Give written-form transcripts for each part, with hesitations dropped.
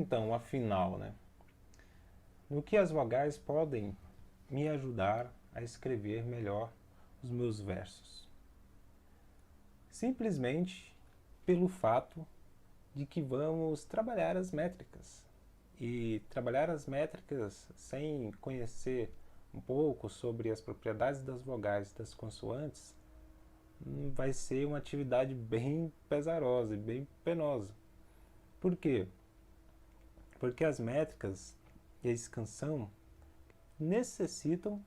então, afinal, né? No que as vogais podem me ajudar a escrever melhor os meus versos? Simplesmente pelo fato de que vamos trabalhar as métricas. E trabalhar as métricas sem conhecer um pouco sobre as propriedades das vogais e das consoantes vai ser uma atividade bem pesarosa e bem penosa. Por quê? Porque as métricas e a escansão necessitam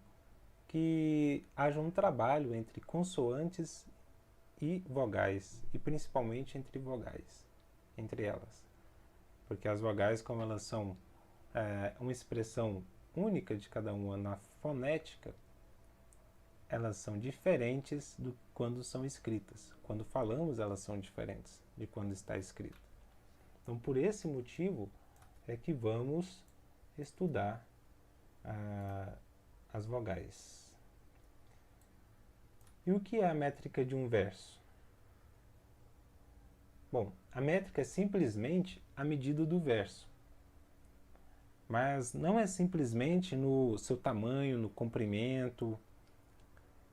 que haja um trabalho entre consoantes e vogais, e principalmente entre vogais, entre elas. Porque as vogais, como elas são uma expressão única de cada uma na fonética, elas são diferentes do quando são escritas. Quando falamos, elas são diferentes de quando está escrito. Então, por esse motivo, é que vamos estudar as vogais. E o que é a métrica de um verso? Bom, a métrica é simplesmente a medida do verso. Mas não é simplesmente no seu tamanho, no comprimento,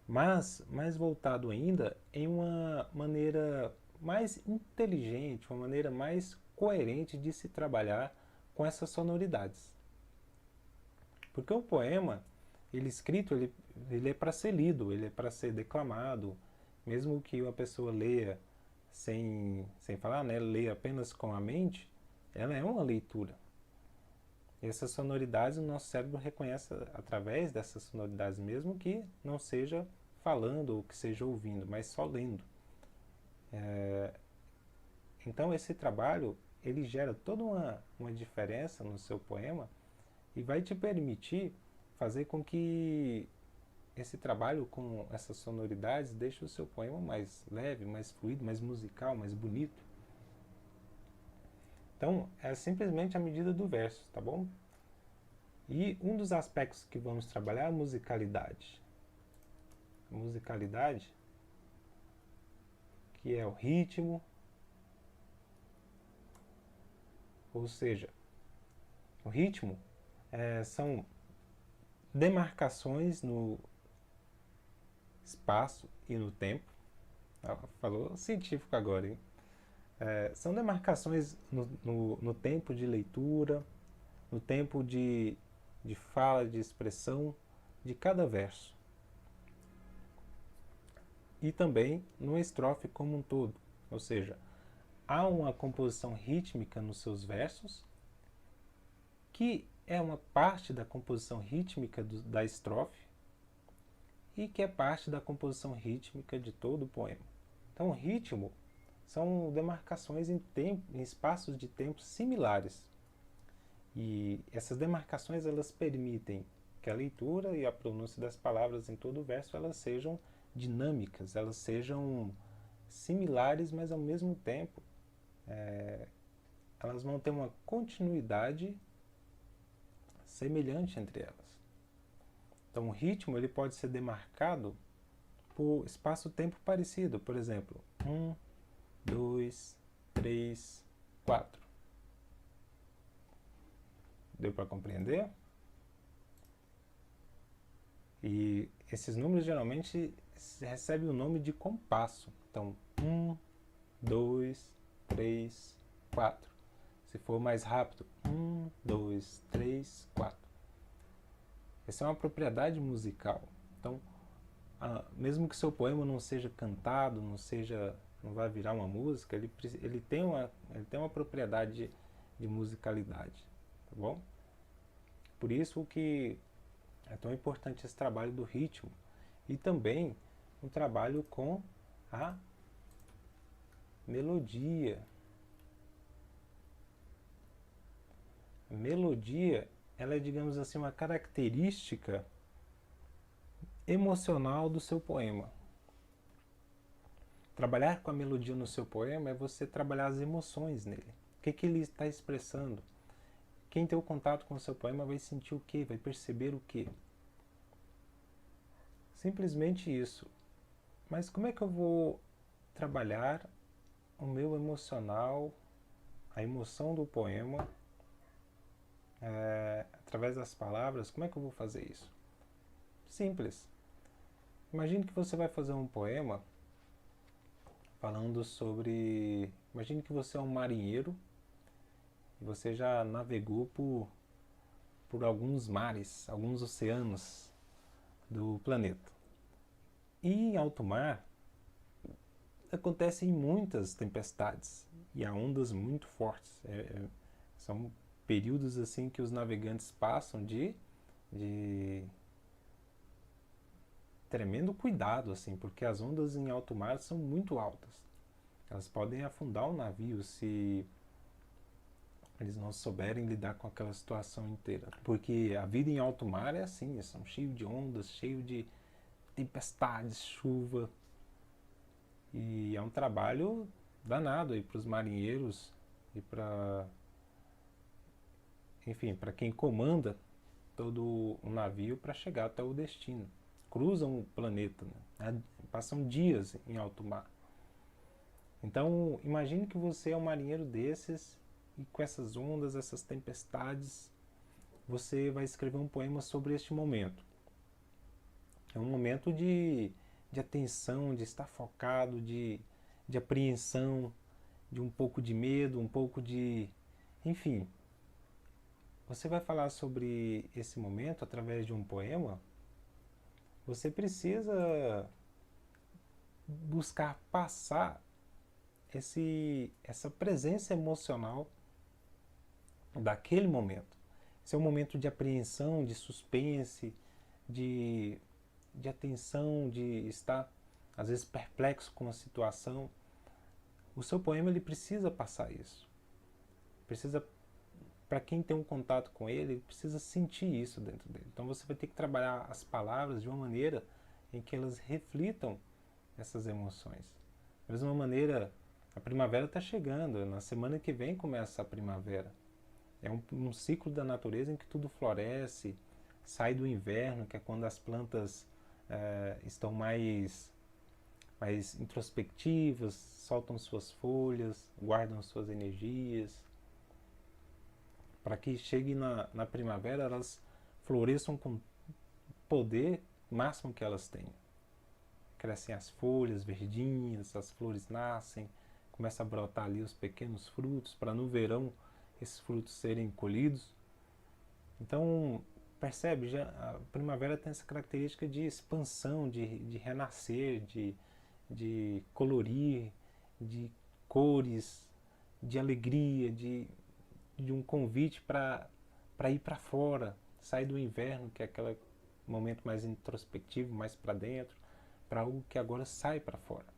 mas mais voltado ainda em uma maneira mais inteligente, uma maneira mais coerente de se trabalhar com essas sonoridades. Porque o poema, ele escrito, ele é para ser lido, ele é para ser declamado, mesmo que uma pessoa leia sem falar, né, leia apenas com a mente, ela é uma leitura. E essas sonoridades o nosso cérebro reconhece através dessas sonoridades, mesmo que não seja falando ou que seja ouvindo, mas só lendo. Então esse trabalho, ele gera toda uma diferença no seu poema e vai te permitir fazer com que esse trabalho com essas sonoridades deixe o seu poema mais leve, mais fluido, mais musical, mais bonito. Então, é simplesmente a medida do verso, tá bom? E um dos aspectos que vamos trabalhar é a musicalidade. A musicalidade, que é o ritmo, ou seja, o ritmo são demarcações no espaço e no tempo. Falou científico agora, hein? São demarcações no tempo de leitura, no tempo de fala, de expressão de cada verso. E também no estrofe como um todo. Ou seja, há uma composição rítmica nos seus versos, que é uma parte da composição rítmica da estrofe, e que é parte da composição rítmica de todo o poema. Então, o ritmo são demarcações em espaços de tempo similares. E essas demarcações elas permitem que a leitura e a pronúncia das palavras em todo o verso elas sejam dinâmicas, elas sejam similares, mas ao mesmo tempo elas vão ter uma continuidade semelhante entre elas. Então o ritmo ele pode ser demarcado por espaço-tempo parecido, por exemplo, 1, 2, 3, 4. Deu para compreender? E esses números geralmente recebem o nome de compasso. Então, 1, 2, 3, 4. Se for mais rápido, 1, 2, 3, 4. Essa é uma propriedade musical. Então, mesmo que seu poema não seja cantado, não vai virar uma música, ele tem uma propriedade de musicalidade, tá bom? Por isso que é tão importante esse trabalho do ritmo e também um trabalho com a melodia. A melodia, ela é, digamos assim, uma característica emocional do seu poema. Trabalhar com a melodia no seu poema é você trabalhar as emoções nele. O que ele está expressando? Quem tem o contato com o seu poema vai sentir o quê? Vai perceber o quê? Simplesmente isso. Mas como é que eu vou trabalhar o meu emocional, a emoção do poema, através das palavras, como é que eu vou fazer isso? Simples. Imagine que você vai fazer um poema falando sobre... Imagine que você é um marinheiro e você já navegou por alguns mares, alguns oceanos do planeta. E em alto mar acontecem muitas tempestades e há ondas muito fortes. São períodos assim que os navegantes passam de tremendo cuidado, assim, porque as ondas em alto mar são muito altas. Elas podem afundar o navio se eles não souberem lidar com aquela situação inteira. Porque a vida em alto mar é assim, são cheios de ondas, cheio de tempestades, chuva. E é um trabalho danado aí para os marinheiros e para, enfim, para quem comanda todo o navio para chegar até o destino. Cruzam o planeta, né? Passam dias em alto mar. Então, imagine que você é um marinheiro desses e com essas ondas, essas tempestades, você vai escrever um poema sobre este momento. É um momento de atenção, de estar focado, de apreensão, de um pouco de medo, um pouco de... Enfim, você vai falar sobre esse momento através de um poema. Você precisa buscar passar essa presença emocional daquele momento. Esse é um momento de apreensão, de suspense, de atenção, de estar às vezes perplexo com a situação. O seu poema ele precisa passar isso. Precisa, para quem tem um contato com ele precisa sentir isso dentro dele. Então você vai ter que trabalhar as palavras de uma maneira em que elas reflitam essas emoções. Da mesma maneira, a primavera está chegando, na semana que vem começa a primavera. É um ciclo da natureza em que tudo floresce, sai do inverno, que é quando as plantas estão mais introspectivas, soltam suas folhas, guardam suas energias, para que chegue na primavera elas floresçam com o poder máximo que elas têm. Crescem as folhas verdinhas, as flores nascem, começa a brotar ali os pequenos frutos, para no verão esses frutos serem colhidos. Então, percebe, já a primavera tem essa característica de expansão, de renascer, de colorir, de cores, de alegria, de um convite para ir para fora, sair do inverno, que é aquele momento mais introspectivo, mais para dentro, para algo que agora sai para fora.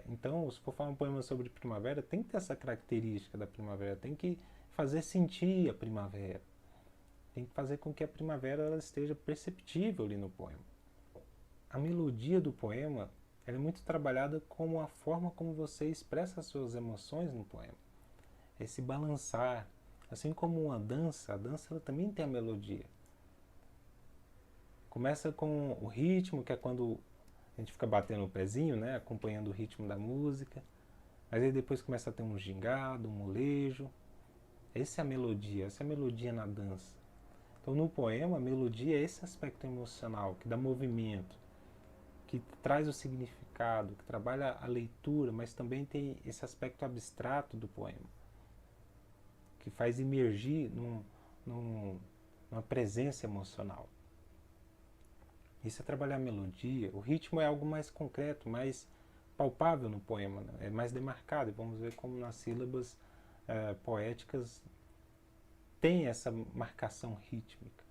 Então, se for falar um poema sobre primavera, tem que ter essa característica da primavera, tem que fazer sentir a primavera, tem que fazer com que a primavera ela esteja perceptível ali no poema. A melodia do poema ela é muito trabalhada como a forma como você expressa as suas emoções no poema. Esse balançar, assim como uma dança, a dança ela também tem a melodia. Começa com o ritmo, que é quando a gente fica batendo o pezinho, né, acompanhando o ritmo da música. Mas aí depois começa a ter um gingado, um molejo. Essa é a melodia na dança. Então no poema a melodia é esse aspecto emocional, que dá movimento, que traz o significado, que trabalha a leitura, mas também tem esse aspecto abstrato do poema, que faz emergir numa presença emocional. Isso é trabalhar a melodia. O ritmo é algo mais concreto, mais palpável no poema, né? É mais demarcado. E vamos ver como nas sílabas poéticas tem essa marcação rítmica.